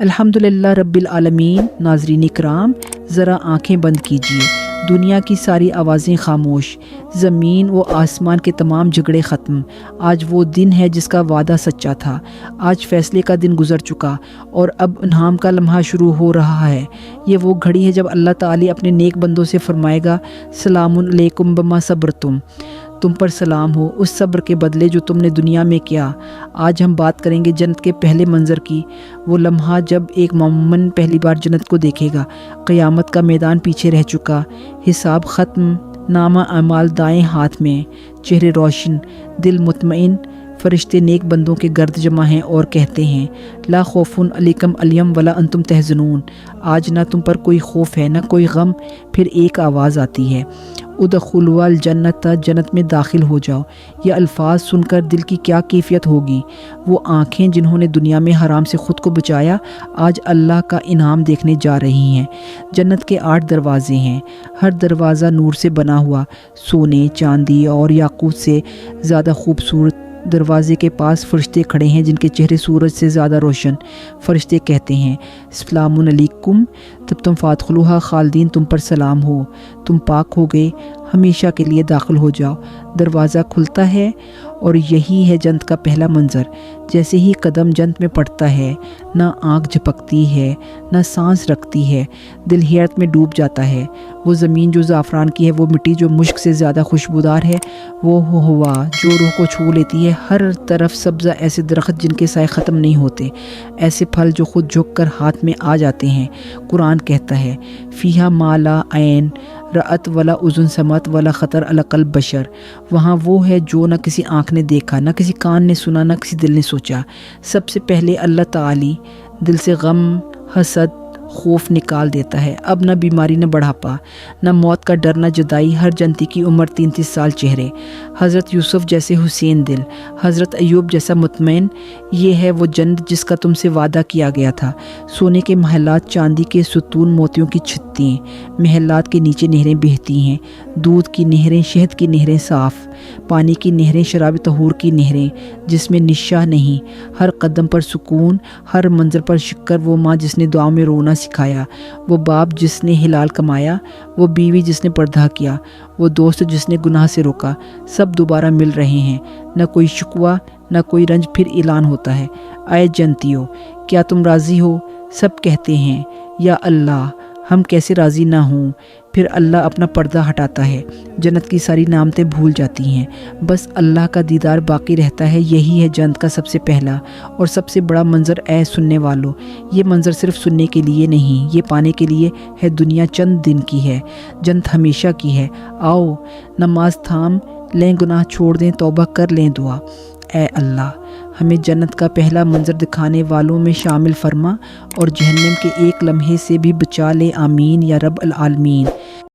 अल्हम्दुलिल्लाह रब्बिल आलमीन। नाज़रीन इकराम, ज़रा आँखें बंद कीजिए, दुनिया की सारी आवाज़ें खामोश, ज़मीन व आसमान के तमाम झगड़े ख़त्म। आज वो दिन है जिसका वादा सच्चा था। आज फ़ैसले का दिन गुज़र चुका और अब इनाम का लम्हा शुरू हो रहा है। ये वो घड़ी है जब अल्लाह ताली अपने नेक बंदों से फरमाएगा, सलामुन अलैकुम बिमा सब्रतुम, तुम पर सलाम हो उस सब्र के बदले जो तुमने दुनिया में किया। आज हम बात करेंगे जन्नत के पहले मंज़र की, वो लम्हा जब एक मोमिन पहली बार जन्नत को देखेगा। क़यामत का मैदान पीछे रह चुका, हिसाब ख़त्म, नामा अमाल दाएं हाथ में, चेहरे रोशन, दिल मुतमईन। फ़रिश्ते नेक बंदों के गर्द जमा हैं और कहते हैं, ला खौफुन अलैकुम अल-यौम वला अंतुम तहज़नून, आज ना तुम पर कोई खौफ है ना कोई गम। फिर एक आवाज़ आती है, उदखुलुल जन्नत, जन्नत में दाखिल हो जाओ। ये अल्फाज सुनकर दिल की क्या कैफियत होगी। वो आँखें जिन्होंने दुनिया में हराम से ख़ुद को बचाया, आज अल्लाह का इनाम देखने जा रही हैं। जन्नत के 8 दरवाज़े हैं, हर दरवाज़ा नूर से बना हुआ, सोने चांदी और याकूत से ज़्यादा खूबसूरत। दरवाज़े के पास फ़रिश्ते खड़े हैं जिनके चेहरे सूरज से ज़्यादा रोशन। फ़रिश्ते कहते हैं, अस्सलामुन अलैकुम, तब तुम फ़ादखुलूहा खालिदीन, तुम पर सलाम हो, तुम पाक हो गए, हमेशा के लिए दाखिल हो जाओ। दरवाज़ा खुलता है और यही है जन्नत का पहला मंज़र। जैसे ही कदम जन्नत में पड़ता है, ना आँख झपकती है ना सांस रखती है, दिल हैरत में डूब जाता है। वो ज़मीन जो ज़ाफ़रान की है, वो मिट्टी जो मुश्क से ज़्यादा खुशबूदार है, वो हवा जो रूह को छू लेती है, हर तरफ सब्ज़ा, ऐसे दरख्त जिनके साए ख़त्म नहीं होते, ऐसे फल जो खुद झुक कर हाथ में आ जाते हैं। कुरान कहता है, फ़ीहा माला ऐन रअत वला उज़ुन समत वला ख़तर अला क़ल्ब बशर, वहाँ वो है जो न किसी आँख ने देखा, न किसी कान ने सुना, न किसी दिल ने सोचा। सबसे पहले अल्लाह ताली दिल से गम, हसद, खौफ निकाल देता है। अब न बीमारी, न बढ़ापा, न मौत का डर, न जुदाई। हर जनती की उम्र 33 साल चेहरे। हज़रत यूसुफ जैसे हुसैन दिल, हज़रत अयूब जैसा मुतमईन। ये है वो जन्नत जिसका तुमसे वादा किया गया था। सोने के महलात, चांदी के सुतून, मोतियों की छत्तें, महलात के नीचे नहरें बहती हैं, दूध की नहरें, शहद की नहरें, साफ़ पानी की नहरें, शराब तहूर की नहरें जिसमें निशा नहीं। हर कदम पर सुकून, हर मंज़र पर शिक्र। वो माँ जिसने दुआ में रोना सिखाया, वो बाप जिसने हिलाल कमाया, वो बीवी जिसने पर्दा किया, वो दोस्त जिसने गुनाह से रोका, सब दोबारा मिल रहे हैं। न कोई शिकवा न कोई रंज। फिर ऐलान होता है, आए जन्नतियों, क्या तुम राज़ी हो? सब कहते हैं, या अल्लाह, हम कैसे राज़ी ना हों। फिर अल्लाह अपना पर्दा हटाता है, जन्नत की सारी नामतें भूल जाती हैं, बस अल्लाह का दीदार बाकी रहता है। यही है जन्नत का सबसे पहला और सबसे बड़ा मंज़र। ऐ सुनने वालों, ये मंज़र सिर्फ सुनने के लिए नहीं, ये पाने के लिए है। दुनिया चंद दिन की है, जन्नत हमेशा की है। आओ नमाज थाम लें, गुनाह छोड़ दें, तौबा कर लें दुआ। ऐ अल्लाह, हमें जन्नत का पहला मंज़र दिखाने वालों में शामिल फरमा और जहन्नम के एक लम्हे से भी बचा ले। आमीन या रब अल आलमीन।